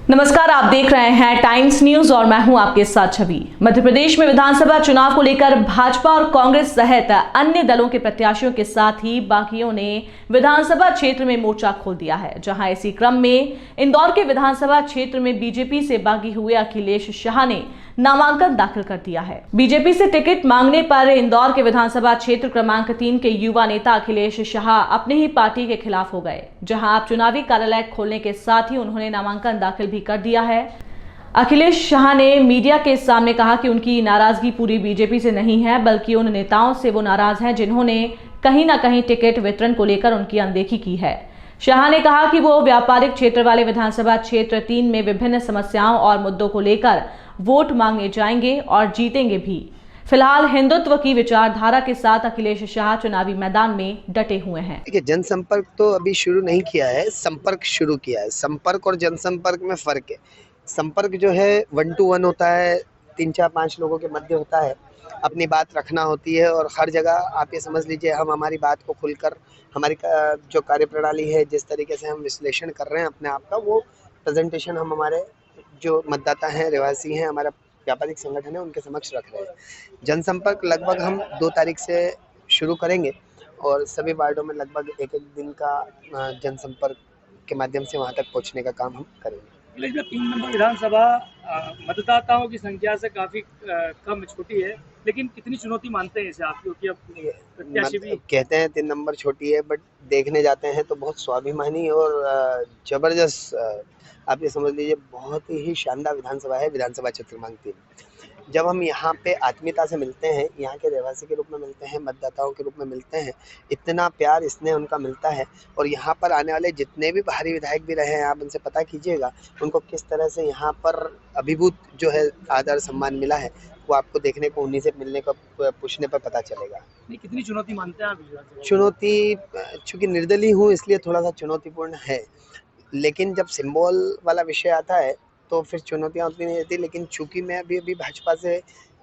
नमस्कार, आप देख रहे हैं टाइम्स न्यूज और मैं हूं आपके साथ छवि। मध्य प्रदेश में विधानसभा चुनाव को लेकर भाजपा और कांग्रेस सहित अन्य दलों के प्रत्याशियों के साथ ही बागियों ने विधानसभा क्षेत्र में मोर्चा खोल दिया है। जहां इसी क्रम में इंदौर के विधानसभा क्षेत्र में बीजेपी से बागी हुए अखिलेश शाह ने नामांकन दाखिल कर दिया है। बीजेपी से टिकट मांगने पर इंदौर के विधानसभा क्षेत्र क्रमांक 3 के युवा नेता अखिलेश शाह अपने ही पार्टी के खिलाफ हो गए। जहां आप चुनावी कार्यालय खोलने के साथ ही उन्होंने नामांकन दाखिल भी कर दिया है। अखिलेश शाह ने मीडिया के सामने कहा कि उनकी नाराजगी पूरी बीजेपी से नहीं है, बल्कि उन नेताओं से वो नाराज हैं जिन्होंने कहीं ना कहीं टिकट वितरण को लेकर उनकी अनदेखी की है। शाह ने कहा कि वो व्यापारिक क्षेत्र वाले विधानसभा क्षेत्र 3 में विभिन्न समस्याओं और मुद्दों को लेकर वोट मांगने जाएंगे और जीतेंगे भी। फिलहाल हिंदुत्व की विचारधारा के साथ अखिलेश शाह चुनावी मैदान में डटे हुए हैं। देखिए, जनसंपर्क तो अभी शुरू नहीं किया है, संपर्क शुरू किया है। संपर्क और जनसंपर्क में फर्क है। संपर्क जो है 1 to 1 होता है, 3-4-5 लोगों के मध्य होता है, अपनी बात रखना होती है और हर जगह आप ये समझ लीजिए हम हमारी बात को खुलकर हमारी जो कार्यप्रणाली है, जिस तरीके से हम विश्लेषण कर रहे हैं अपने आप का, वो प्रेजेंटेशन हम हमारे जो मतदाता हैं, रहवासी हैं, हमारा व्यापारिक संगठन है, उनके समक्ष रख रहे हैं। जनसंपर्क लगभग हम 2 तारीख से शुरू करेंगे और सभी वार्डों में लगभग एक दिन का जनसंपर्क के माध्यम से वहां तक पहुंचने का काम हम करेंगे। 3 नंबर विधानसभा मतदाताओं की संख्या से काफी कम छोटी है, लेकिन कितनी चुनौती मानते हैं इसे आप? क्योंकि अब प्रत्याशी भी कहते हैं 3 नंबर छोटी है, बट देखने जाते हैं तो बहुत स्वाभिमानी और जबरदस्त, आप ये समझ लीजिए बहुत ही शानदार विधानसभा है, विधानसभा क्षेत्र क्रमांक 3। जब हम यहाँ पे आत्मीयता से मिलते हैं, यहाँ के रहवासी के रूप में मिलते हैं, मतदाताओं के रूप में मिलते हैं, इतना प्यार स्नेह उनका मिलता है। और यहाँ पर आने वाले जितने भी बाहरी विधायक भी रहे हैं, आप उनसे पता कीजिएगा उनको किस तरह से यहाँ पर अभिभूत जो है आदर सम्मान मिला है, वो आपको देखने को, उन्हीं से मिलने को पूछने पर पता चलेगा। नहीं, कितनी चुनौती मानते हैं आप? चुनौती, चूँकि निर्दलीय हूँ इसलिए थोड़ा सा चुनौतीपूर्ण है, लेकिन जब सिंबल वाला विषय आता है तो फिर चुनौतियाँ उतनी नहीं रहती। लेकिन चूँकि मैं अभी भाजपा से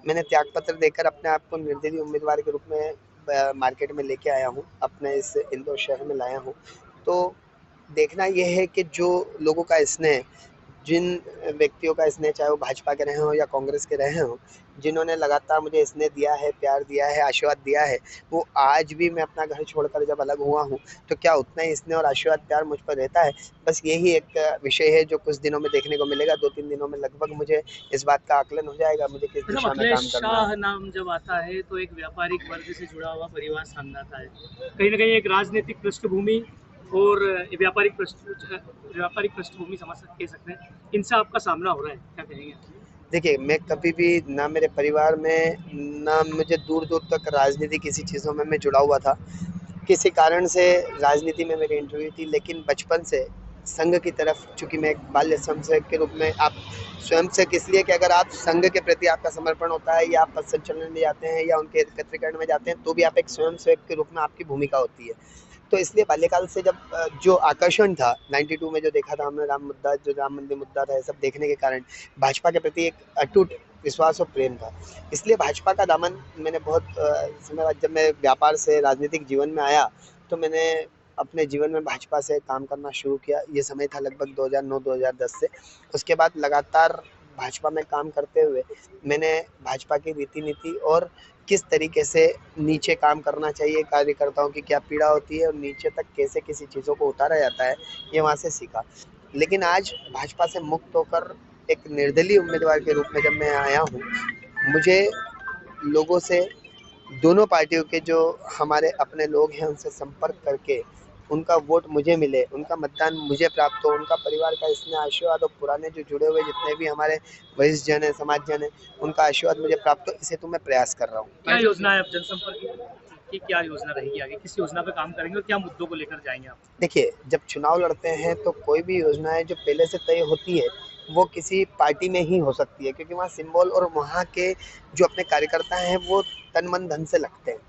मैंने त्यागपत्र देकर अपने आप को निर्दलीय उम्मीदवार के रूप में मार्केट में लेके आया हूँ, अपने इस इंदौर शहर में लाया हूँ, तो देखना यह है कि जो लोगों का स्नेह, जिन व्यक्तियों का स्नेह, चाहे वो भाजपा के रहे हों या कांग्रेस के रहे हों, जिन्होंने लगातार मुझे स्नेह दिया है, प्यार दिया है, आशीर्वाद दिया है, वो आज भी मैं अपना घर छोड़कर जब अलग हुआ हूँ तो क्या उतना ही स्नेह और आशीर्वाद प्यार मुझ पर रहता है। बस यही एक विषय है जो कुछ दिनों में देखने को मिलेगा। 2-3 दिनों में लगभग मुझे इस बात का आकलन हो जाएगा मुझे किस दिशा में काम करना है। शाह नाम जब आता है तो एक व्यापारिक वर्ग से जुड़ा हुआ परिवार सामने आता है, कहीं ना कहीं एक राजनीतिक पृष्ठभूमि और व्यापारिक पृष्ठभूमि समझ कह सकते हैं, इनसे आपका सामना हो रहा है, क्या कहेंगे? देखिए, मैं कभी भी ना मेरे परिवार में, ना मुझे दूर दूर तक राजनीति किसी चीज़ों में मैं जुड़ा हुआ था। किसी कारण से राजनीति में मेरी एंट्री हुई थी, लेकिन बचपन से संघ की तरफ, चूँकि मैं एक बाल्य स्वयंसेवक के रूप में, आप स्वयंसेवक इसलिए कि अगर आप संघ के प्रति आपका समर्पण होता है या आप पथ संचलन में जाते हैं या उनके एकत्रीकरण में जाते हैं, तो भी आप एक स्वयंसेवक के रूप में आपकी भूमिका होती है। तो इसलिए बाल्यकाल से जब जो आकर्षण था 92 में जो देखा था हमने, राम मुद्दा, जो राम मंदिर मुद्दा था, ये सब देखने के कारण भाजपा के प्रति एक अटूट विश्वास और प्रेम था। इसलिए भाजपा का दामन मैंने बहुत समय बाद, जब मैं व्यापार से राजनीतिक जीवन में आया तो मैंने अपने जीवन में भाजपा से काम करना शुरू किया। ये समय था लगभग 2009-2010 से। उसके बाद लगातार भाजपा में काम करते हुए मैंने भाजपा की रीति नीति और किस तरीके से नीचे काम करना चाहिए, कार्यकर्ताओं की क्या पीड़ा होती है और नीचे तक कैसे किसी चीज़ों को उतारा जाता है, ये वहाँ से सीखा। लेकिन आज भाजपा से मुक्त होकर एक निर्दलीय उम्मीदवार के रूप में जब मैं आया हूँ, मुझे लोगों से, दोनों पार्टियों के जो हमारे अपने लोग हैं, उनसे संपर्क करके उनका वोट मुझे मिले, उनका मतदान मुझे प्राप्त हो, उनका परिवार का इसमें आशीर्वाद और पुराने जो जुड़े हुए जितने भी हमारे वरिष्ठ जन हैं, समाजजन हैं, उनका आशीर्वाद मुझे प्राप्त हो, इसे तो मैं प्रयास कर रहा हूँ। क्या योजना है अब जनसंपर्क की, क्या योजना रहेगी आगे? किस योजना पे काम करेंगे और क्या मुद्दों को लेकर जाएंगे आप? देखिए, जब चुनाव लड़ते हैं तो कोई भी योजनाएं जो पहले से तय होती है वो किसी पार्टी में ही हो सकती है, क्योंकि वहाँ सिंबल और वहाँ के जो अपने कार्यकर्ता हैं वो तन मन धन से लगते हैं।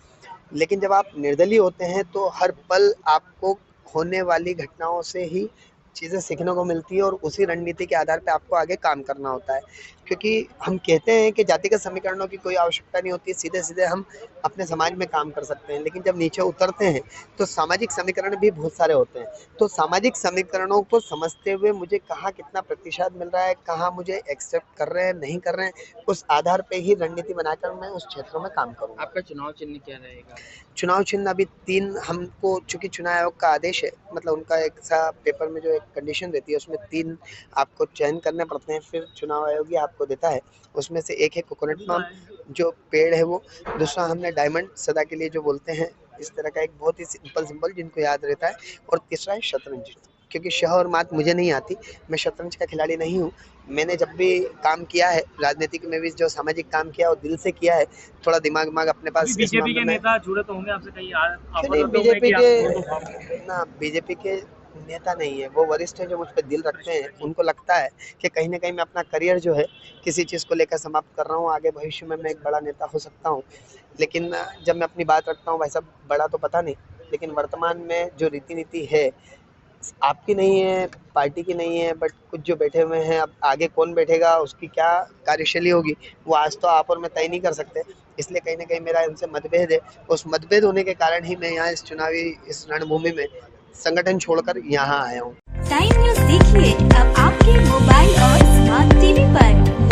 लेकिन जब आप निर्दलीय होते हैं तो हर पल आपको होने वाली घटनाओं से ही चीज़ें सीखने को मिलती है और उसी रणनीति के आधार पे आपको आगे काम करना होता है। क्योंकि हम कहते हैं कि जातिगत समीकरणों की कोई आवश्यकता नहीं होती है, सीधे-सीधे हम अपने समाज में काम कर सकते हैं। लेकिन जब नीचे उतरते हैं तो सामाजिक समीकरण भी बहुत सारे होते हैं। तो सामाजिक समीकरणों को समझते हुए मुझे कहाँ कितना प्रतिशत मिल रहा है, कहाँ मुझे एक्सेप्ट कर रहे हैं, नहीं कर रहे हैं, उस आधार पे ही रणनीति बनाकर मैं उस क्षेत्रों में काम करूँगा। आपका चुनाव चिन्ह क्या रहेगा? चुनाव चिन्ह अभी 3 हमको, चूँकि चुनाव आयोग का आदेश है, मतलब उनका एक सा पेपर में जो एक कंडीशन रहती है उसमें 3 आपको चयन करने पड़ते हैं, फिर चुनाव आयोग ही आपको देता है। उसमें से एक है कोकोनट पाम जो पेड़ है वो, दूसरा हमने डायमंड सदा के लिए जो बोलते हैं, इस तरह का एक बहुत ही सिंपल जिनको याद रहता है, और तीसरा है शतरंज। क्योंकि शह और मात मुझे नहीं आती, मैं शतरंज का खिलाड़ी नहीं हूँ। मैंने जब भी काम किया है राजनीतिक में भी, जो सामाजिक काम किया वो दिल से किया है, थोड़ा दिमाग अपने पास। बीजेपी के नेता जुड़े तो होंगे आपसे कहीं नहीं, बीजेपी के ना, बीजेपी के नेता नहीं है, वो वरिष्ठ है जो मुझ पे दिल रखते हैं। उनको लगता है कि कहीं ना कहीं मैं अपना करियर जो है किसी चीज़ को लेकर समाप्त कर रहा हूँ, आगे भविष्य में मैं एक बड़ा नेता हो सकता हूँ। लेकिन जब मैं अपनी बात रखता हूँ, भाई साहब बड़ा तो पता नहीं, लेकिन वर्तमान में जो रीति नीति है आपकी नहीं है, पार्टी की नहीं है, बट कुछ जो बैठे हुए हैं, अब आगे कौन बैठेगा, उसकी क्या कार्यशैली होगी, वो आज तो आप और मैं तय नहीं कर सकते। इसलिए कहीं ना कहीं मेरा इनसे मतभेद है। उस मतभेद होने के कारण ही मैं यहाँ इस रणभूमि में संगठन छोड़कर यहाँ आया हूँ। टाइम न्यूज़ देखिए अब आपके मोबाइल और स्मार्ट टीवी पर।